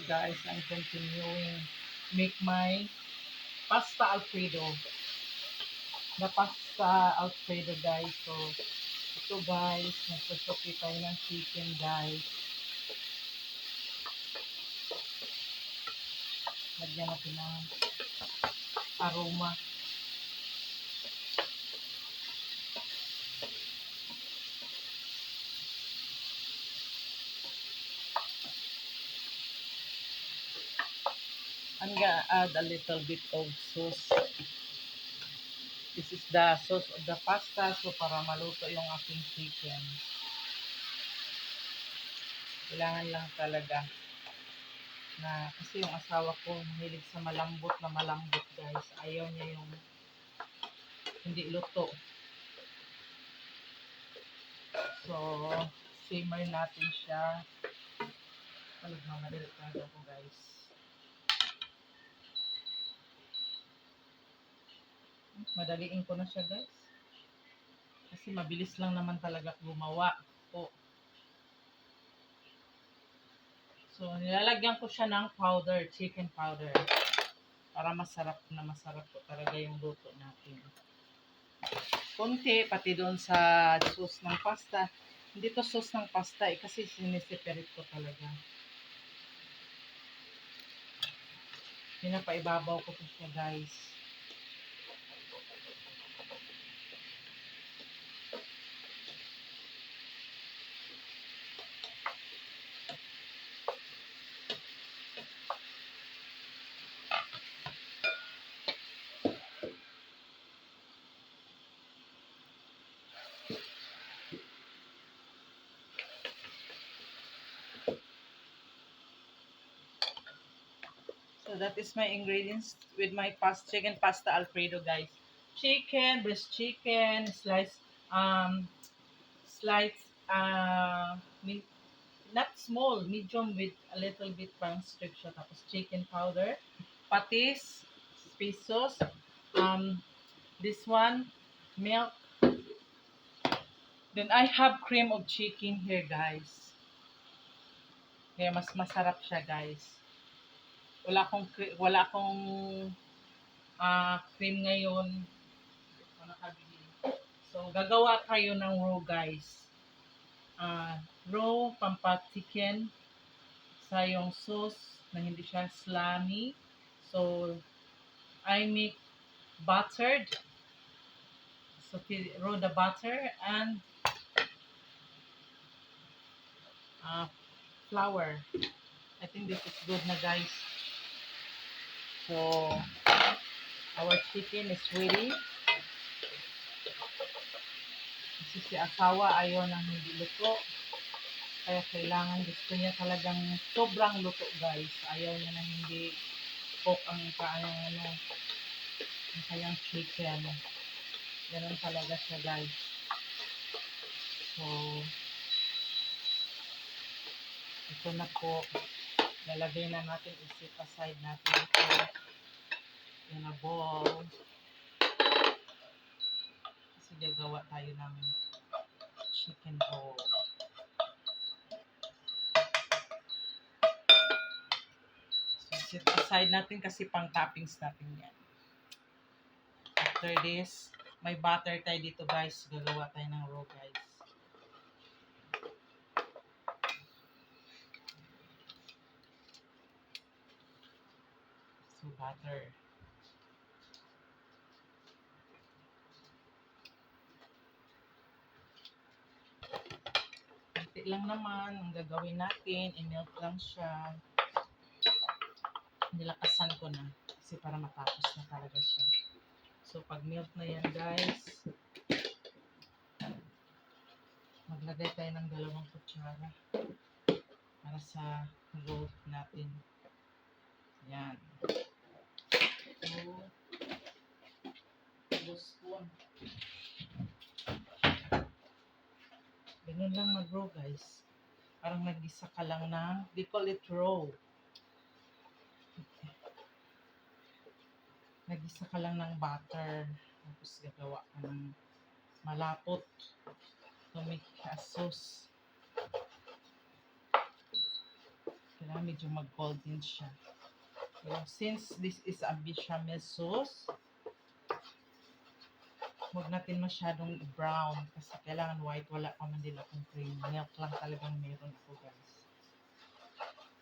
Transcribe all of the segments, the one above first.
guys, I'm continuing make my pasta alfredo. The pasta alfredo guys. So, ito guys, nagsusuki tayo ng chicken guys. Lagyan natin ng aroma. I'm gonna add a little bit of sauce. This is the sauce of the pasta. So, para maluto yung aking chicken. Kailangan lang talaga na kasi yung asawa ko mahilig sa malambot na malambot guys. Ayaw niya yung hindi luto. So, simmer natin siya. Nagmamadali talaga ako guys. Madaliin ko na siya guys. Kasi mabilis lang naman talaga gumawa po. So, nilalagyan ko siya ng powder, chicken powder. Para masarap po talaga yung luto natin. Konti, pati doon sa sauce ng pasta. Hindi to sauce ng pasta kasi siniseparate ko talaga. Pinapaibabaw ko siya guys. So that is my ingredients with my chicken pasta alfredo guys. Chicken, breast chicken, slice not small, medium with a little bit pang strip siya. Tapos chicken powder, patis, pesos, this one, milk. Then I have cream of chicken here guys. Kaya mas masarap siya guys. Wala akong cream ngayon. So, gagawa tayo ng raw guys. Raw pampat chicken sa yung sauce na hindi siya slimy. So, I make buttered. So, raw the butter and flour. I think this is good na guys. So, our chicken is ready. Kasi si asawa ayaw nang hindi luto. Kaya kailangan, gusto niya talagang sobrang luto guys. Ayaw niya na hindi cook ang kayang chicken. Ganun talaga siya guys. So, ito na po. Lalagay na natin, i-set aside natin ito in a bowl. Kasi gagawa tayo ng chicken bowl. So, set aside natin kasi pang toppings natin yan. After this, may butter tayo dito guys. Gagawa tayo ng raw guys. So, butter. Kunti lang naman ang gagawin natin. I-melt lang siya. Nilakasan ko na kasi para matapos na talaga siya. So, pag melt na yan guys, maglagay tayo ng 2 kutsara para sa roll natin. Yan. 2 spoon. Ganun lang mag-roll guys. Parang nag-isa ka lang na, they call it roll. Nag-isa ka lang ng butter. Tapos gagawa ka ng malapot to make a sauce. Kailangan medyo mag-golden siya. So, since this is a bechamel sauce, huwag natin masyadong brown kasi kailangan white. Wala pa man din akong cream. Milk lang talagang meron ako, guys.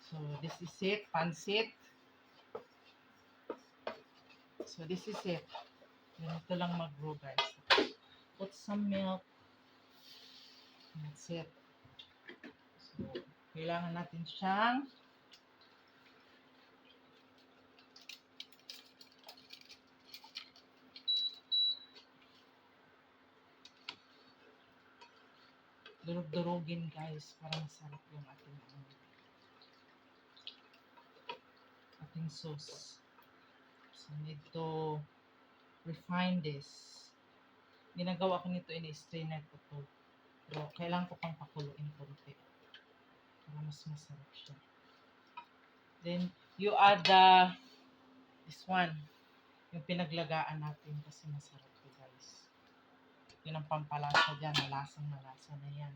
So, this is it. Pansit. So, this is it. Ganito lang mag-brew, guys. Put some milk. That's it. So, kailangan natin siyang durug-durugin, guys, para masarap yung ating sauce. So, need to refine this. Ginagawa ko nito, ini-strainer ko to. Pero kailangan ko pang pakuluin konti para mas masarap siya. Then, you add this one, yung pinaglagaan natin kasi masarap to, guys. Yun ang pampalasa dyan, malasang malasa na yan.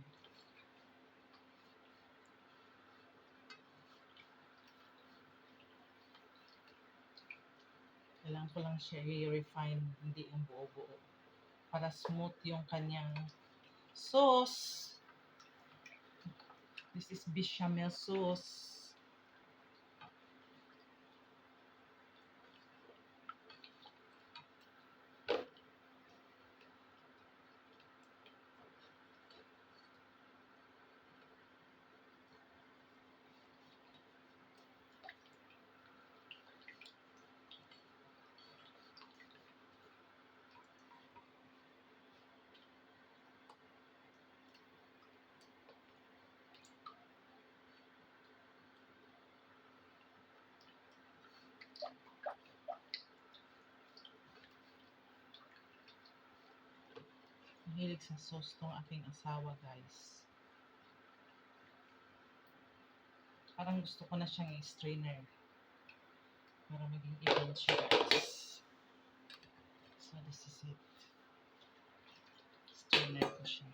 Kailangan ko lang siya i-refine, hindi yung buo-buo. Para smooth yung kanyang sauce. This is bechamel sauce. Mahilig sa sauce tong aking asawa, guys. Parang gusto ko na siyang i-strainer. Para maging even siya, guys. So, this is it. Strainer ko siya.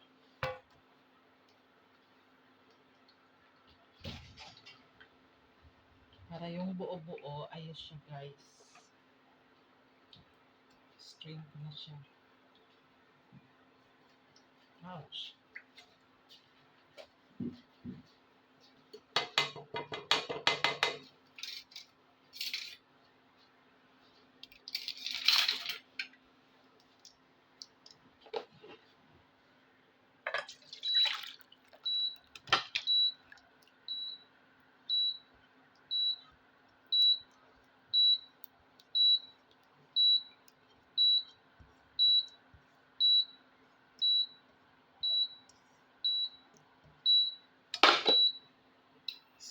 Para yung buo-buo, ayos siya, guys. Strain ko na siya. Ouch.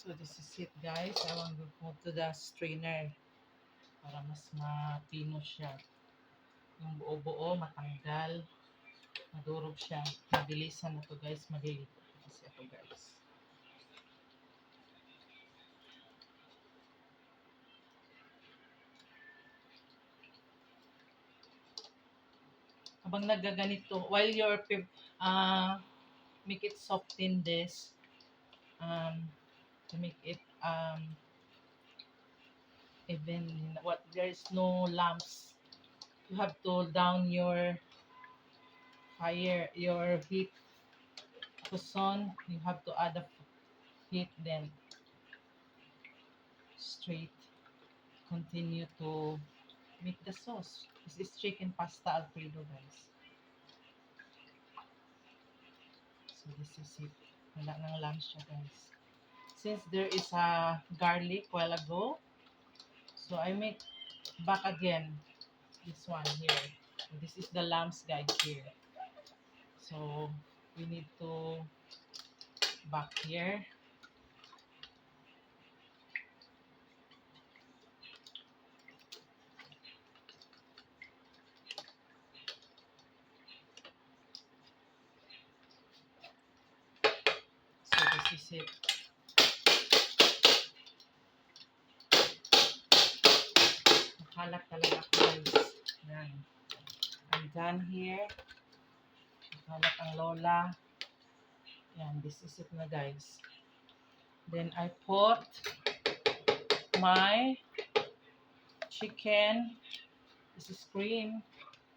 So, this is it, guys. I want to go to the strainer para mas mapino siya. Yung buo-buo, matanggal. Madurog siya. Mabilisan na to, guys. Malilito kasi ito, guys. Habang nagaganito, while you're make it soften this, to make it even what there's no lumps, you have to down your fire, your heat on. You have to add a heat, then straight continue to make the sauce. This is chicken pasta alfredo, guys. So this is it. Wala nang lumps siya, guys. Since there is a garlic while ago, so I make back again this one here. So this is the lumps, guys, here. So we need to back here. So this is it. Nakalat talaga ako, guys. Yan. I'm done here. Nakalat ang lola. Yan, this is it na, guys. Then I put my chicken. This is cream.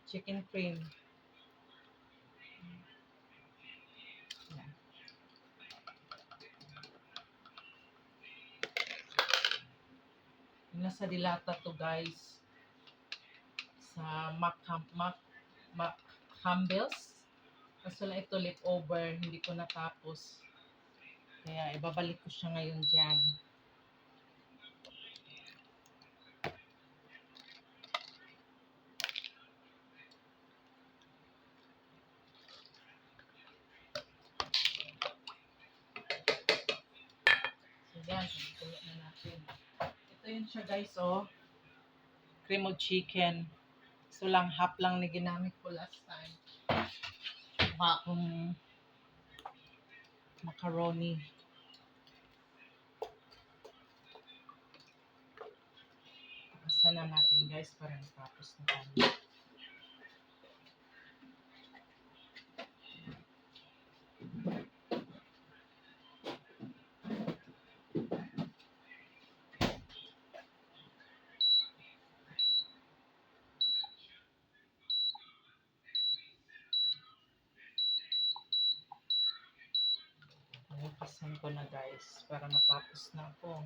Chicken cream. Yan. Nasa dilata to guys. Sa Mac Campbell's. Kaso lang ito leftover. Hindi ko natapos. Kaya ibabalik ko siya ngayon dyan. So yan, tulog na natin. Ito yun siya guys, oh. Cream of chicken. So lang, half lang na ginamit ko last time. Mukha akong macaroni. Asa na natin guys, para natapos na tayo. Nakasan ko na guys, para matapos na ako.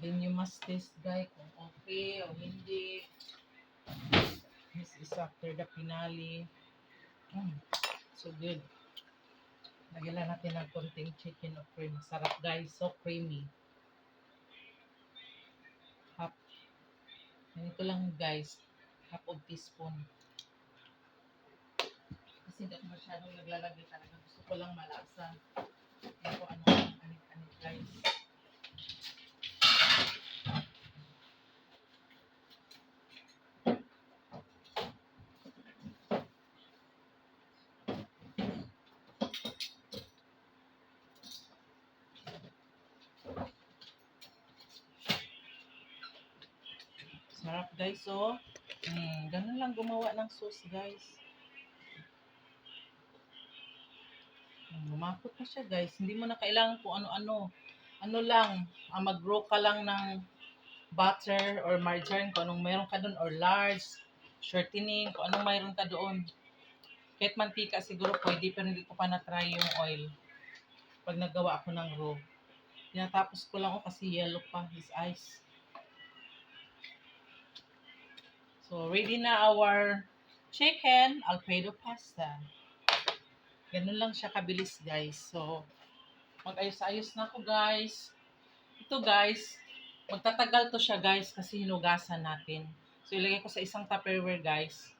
Then you must taste guys kung okay o hindi. This is after the finale. So good. Lagyan lang natin ng konting chicken of cream. Sarap guys, so creamy. Half. Ganito lang guys. Half of teaspoon. Kasi hindi ako masyadong naglalagay talaga. Gusto ko lang malasa. Hindi ko ano anit-anit guys. Sarap guys, oh. Ganun lang gumawa ng sauce guys. Lumakot na siya guys. Hindi mo na kailangan kung ano-ano. Ano lang, mag-grow ka lang ng butter or margarine kung anong mayroon ka doon or large, shortening, kung anong mayroon ka doon. Kahit mantika siguro pwede pero hindi ko pa na-try yung oil. Pag nagawa ako ng raw. Tinatapos ko lang kasi yellow pa his eyes. So, ready na our chicken Alfredo pasta. Ganun lang siya kabilis, guys. So, mag-ayos-ayos na ako, guys. Ito, guys, magtatagal to siya, guys, kasi hinugasan natin. So, ilagay ko sa isang Tupperware, guys.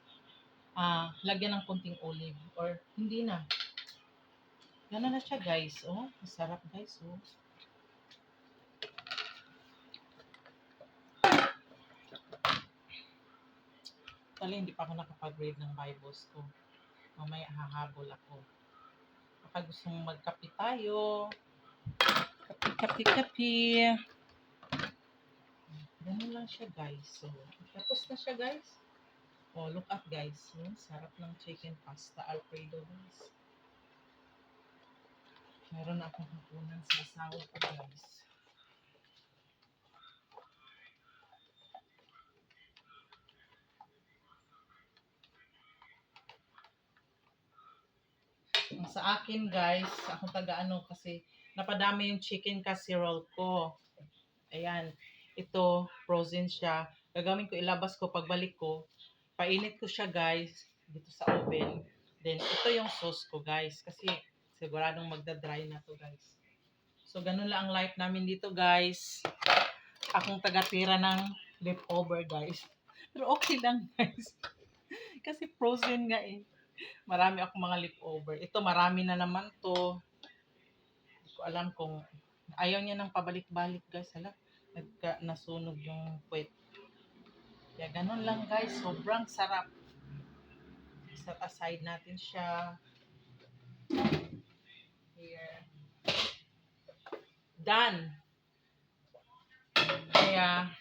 Lagyan ng konting olive. Or, hindi na. Ganun na siya, guys. Oh, masarap, guys. Oh. Actually, hindi pa ako nakapag-read ng Bibles ko. Mamaya hahabol ako. Baka gusto mong magkape tayo. Kape. Ganun lang siya guys. So, tapos na siya guys. Oh, look at guys. Sarap ng chicken pasta Alfredo guys. Meron na akong hapunan sa asawa ko guys. Sa akin guys, akong taga-ano kasi napadami yung chicken casserole ko. Ayan. Ito, frozen siya. Gagawin ko, ilabas ko pagbalik ko. Painit ko siya guys, dito sa oven. Then, ito yung sauce ko guys. Kasi siguradong magda-dry na to guys. So, ganun lang ang life namin dito guys. Akong taga-tira ng leftover guys. Pero okay lang guys. Kasi frozen nga eh. Marami akong mga leftover. Ito, marami na naman to. Hindi ko alam kung ayaw niya ng pabalik-balik guys. Hala, nasunog yung puwet. Kaya ganun lang guys. Sobrang sarap. Set aside natin siya. Here. Done. Kaya,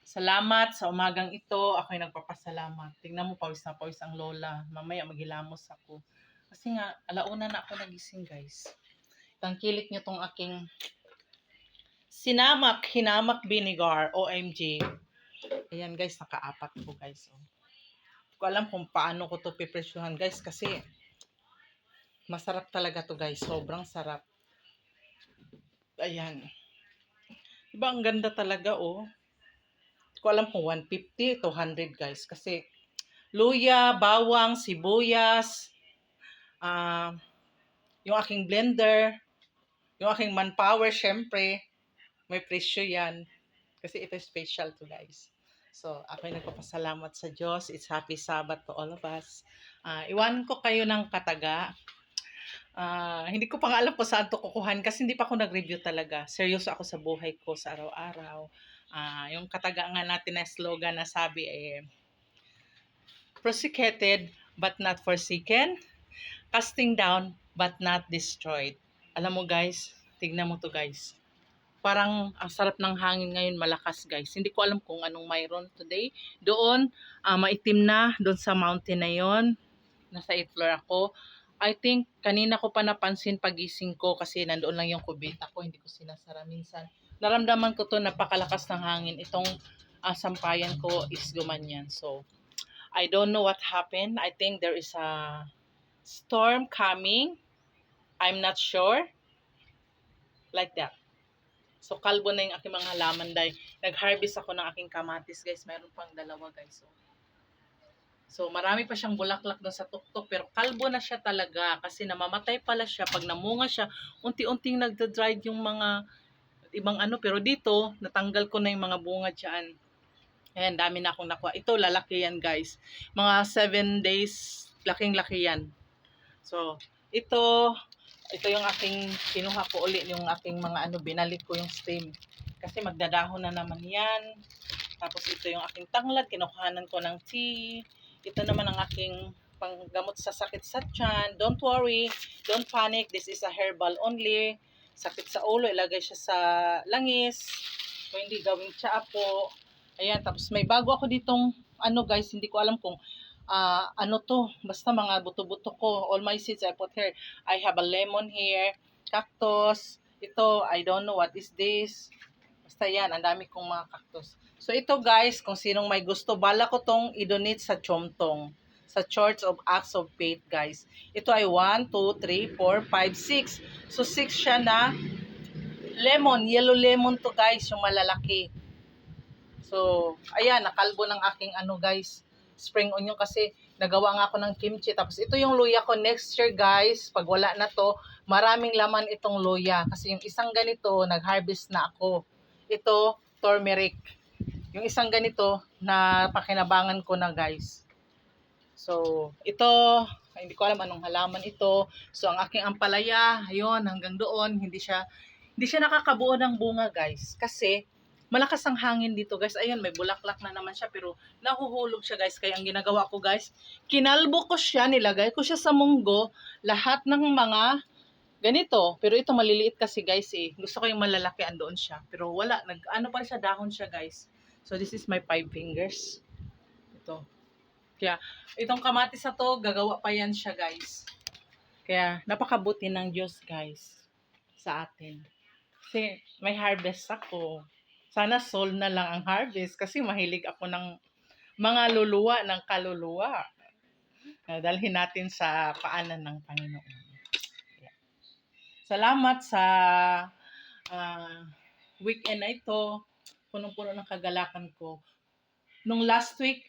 salamat sa umagang ito. Ako'y nagpapasalamat. Tingnan mo, pawis na pawis ang lola. Mamaya maghilamos ako. Kasi nga, alauna na ako nagising guys. Tangkilik niyo tong aking hinamak vinegar, OMG. Ayan guys, nakaapat po guys. Oh. Hindi ko alam kung paano ko to pipresyuhan guys kasi masarap talaga to guys. Sobrang sarap. Ayan. Diba ang ganda talaga oh. Hindi ko alam kung 150 to 100 guys. Kasi luya, bawang, sibuyas, yung aking blender, yung aking manpower syempre. May presyo yan. Kasi ito special to guys. So, ako'y nagpapasalamat sa Diyos. It's happy Sabbath to all of us. Iwan ko kayo ng kataga. Hindi ko pa nga alam po saan to kukuhan kasi hindi pa ako nag-review talaga. Seryoso ako sa buhay ko sa araw-araw. Yung kataga nga natin na slogan na sabi persecuted but not forsaken. Casting down but not destroyed. Alam mo guys, tignan mo to guys. Parang ang sarap ng hangin ngayon, malakas guys. Hindi ko alam kung anong mayroon today. Doon, maitim na, doon sa mountain na yon. Nasa 8th floor ako. I think, kanina ko pa napansin pagising ko kasi nandoon lang yung kubita ko. Hindi ko sinasara minsan. Naramdaman ko to napakalakas ng hangin. Itong sampayan ko is gumanyan. So, I don't know what happened. I think there is a storm coming. I'm not sure. Like that. So, kalbo na yung aking mga halaman dahil nag-harvest ako ng aking kamatis, guys. Mayroon pang dalawa, guys. So, marami pa siyang bulaklak doon sa tuktok, pero kalbo na siya talaga kasi namamatay pala siya. Pag namunga siya, unti-unting nagda-dry yung mga ibang ano. Pero dito, natanggal ko na yung mga bunga dyan. Ayan, dami na akong nakuha. Ito, lalaki yan, guys. Mga 7 days, laking-laki yan. So, ito yung aking kinuha ko uli, yung aking mga ano, binalik ko yung stem. Kasi magdadahon na naman yan. Tapos ito yung aking tanglad, kinukuhanan ko ng tea. Ito naman ang aking panggamot sa sakit sa tiyan. Don't worry, don't panic. This is a herbal only. Sakit sa ulo, ilagay siya sa langis. Kung hindi gawing tsaa po. Ayan, tapos may bago ako ditong, ano guys, hindi ko alam kung ano to, basta mga buto-buto ko. All my seeds I put here. I have a lemon here, cactus. Ito, I don't know what is this. Basta yan, ang dami kong mga cactus. So ito guys, kung sinong may gusto, bala ko tong i-donate sa Chomtong. Sa Church of Acts of Faith guys. Ito ay 1, 2, 3, 4, 5, 6. So 6 siya na lemon, yellow lemon to guys, yung malalaki. So, ayan, nakalbo ng aking ano guys, spring onion kasi nagawa nga ako ng kimchi. Tapos ito yung luya ko next year guys, pag wala na to, maraming laman itong luya. Kasi yung isang ganito, nag-harvest na ako. Ito, turmeric. Yung isang ganito, na pakinabangan ko na guys. So, ito, hindi ko alam anong halaman ito. So, ang aking ampalaya, ayun, hanggang doon, hindi siya nakakabuo ng bunga guys. Kasi, malakas ang hangin dito guys. Ayan, may bulaklak na naman siya pero nahuhulog siya guys. Kaya ang ginagawa ko guys, kinalbo ko siya, nilagay ko siya sa munggo. Lahat ng mga ganito. Pero ito maliliit kasi guys eh. Gusto ko yung malalaki, andoon siya. Pero wala, ano pa siya, dahon siya guys. So this is my 5 fingers. Ito. Kaya itong kamatis na to, gagawa pa yan siya guys. Kaya napakabuti ng Diyos guys sa atin. Kasi may harvest ako. Sana soul na lang ang harvest kasi mahilig ako ng mga luluwa ng kaluluwa. Dalhin natin sa paanan ng Panginoon. Yeah. Salamat sa ah, weekend na ito. Punong-puno ng kagalakan ko. Nung last week,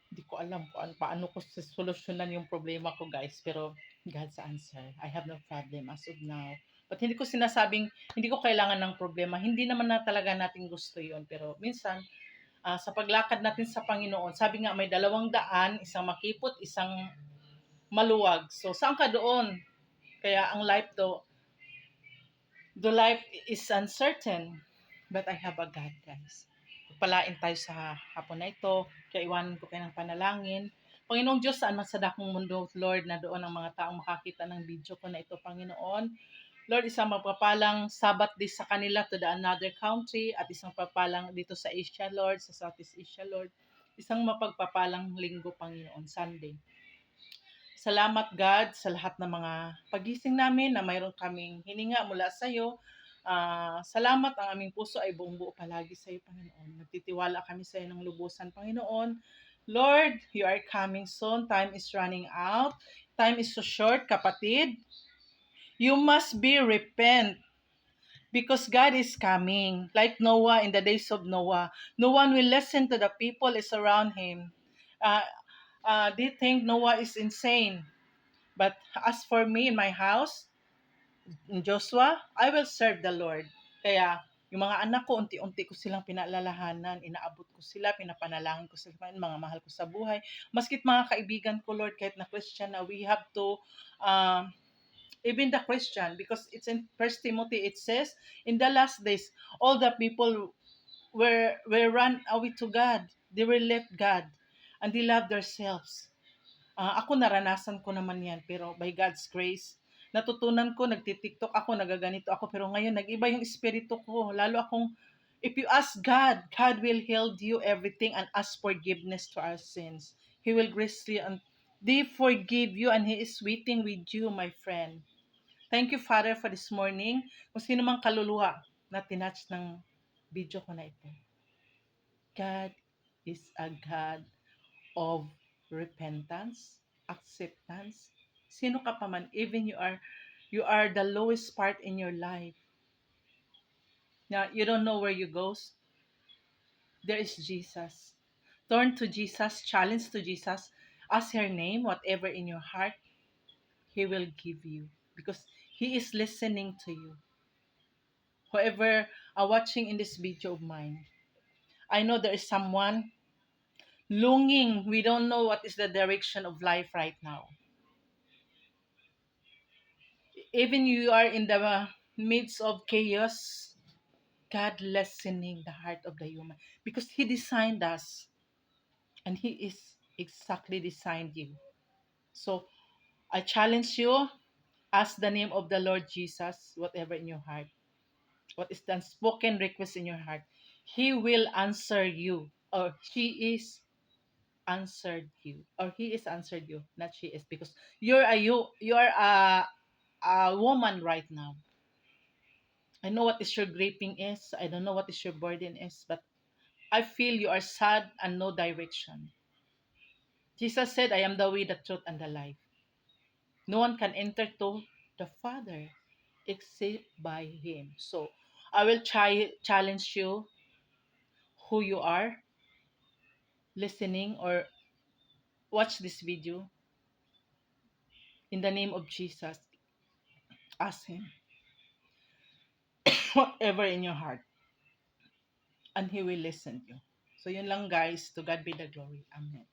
hindi ko alam kung paano ko solusyonan yung problema ko, guys. Pero God's answer. I have no problem as of now. But hindi ko sinasabing, hindi ko kailangan ng problema. Hindi naman na talaga natin gusto yon. Pero minsan, sa paglakad natin sa Panginoon, sabi nga may dalawang daan, isang makipot, isang maluwag. So, saan ka doon? Kaya ang life to, the life is uncertain. But I have a God, guys. Pagpalain tayo sa hapon na ito. Kaya iwanan ko kayo ng panalangin. Panginoong Diyos, saan man sa dakong mundo, Lord, na doon ang mga taong makakita ng video ko na ito, Panginoon. Lord, isang magpapalang Sabbath day sa kanila to the another country at isang papalang dito sa Asia, Lord, sa Southeast Asia, Lord. Isang mapagpapalang linggo, Panginoon, Sunday. Salamat, God, sa lahat ng mga pagising namin na mayroon kaming hininga mula sa iyo. Salamat, ang aming puso ay buong buo palagi sa iyo, Panginoon. Nagtitiwala kami sa iyo ng lubusan, Panginoon. Lord, you are coming soon. Time is running out. Time is so short, kapatid. You must be repent because God is coming. Like Noah in the days of Noah. No one will listen to the people is around him. Uh, they think Noah is insane. But as for me in my house, in Joshua, I will serve the Lord. Kaya yung mga anak ko, unti-unti ko silang pinaalalahanan, inaabot ko sila, pinapanalangin ko sila, mga mahal ko sa buhay. Maskit mga kaibigan ko, Lord, kahit na Christian na, we have to, even the Christian, because it's in First Timothy, it says, in the last days, all the people were run away to God. They were left God, and they love themselves. Ako naranasan ko naman yan, pero by God's grace, natutunan ko, nagtitiktok ako, nagaganito ako, pero ngayon nag-iba yung espiritu ko. Lalo akong, if you ask God, God will heal you everything and ask forgiveness to our sins. He will grace you and they forgive you and He is waiting with you, my friend. Thank you, Father, for this morning. Kung sino mang kaluluwa na tinatch ng video ko na ito. God is a God of repentance, acceptance. Sino ka pa man, even you are the lowest part in your life. Now, you don't know where you goes. There is Jesus. Turn to Jesus, challenge to Jesus, ask her name, whatever in your heart, He will give you. Because He is listening to you. Whoever are watching in this video of mine, I know there is someone longing. We don't know what is the direction of life right now. Even you are in the midst of chaos, God listening the heart of the human because He designed us and He is exactly designed you. So I challenge you, ask the name of the Lord Jesus, whatever in your heart, what is the unspoken request in your heart. He will answer you, or she is answered you, or he is answered you, not she is, because you are a woman right now. I know what is your grieving is. I don't know what is your burden is, but I feel you are sad and no direction. Jesus said, I am the way, the truth, and the life. No one can enter to the Father except by Him. So, I will challenge you who you are listening or watch this video. In the name of Jesus, ask Him whatever in your heart and He will listen to you. So, yun lang guys. To God be the glory. Amen.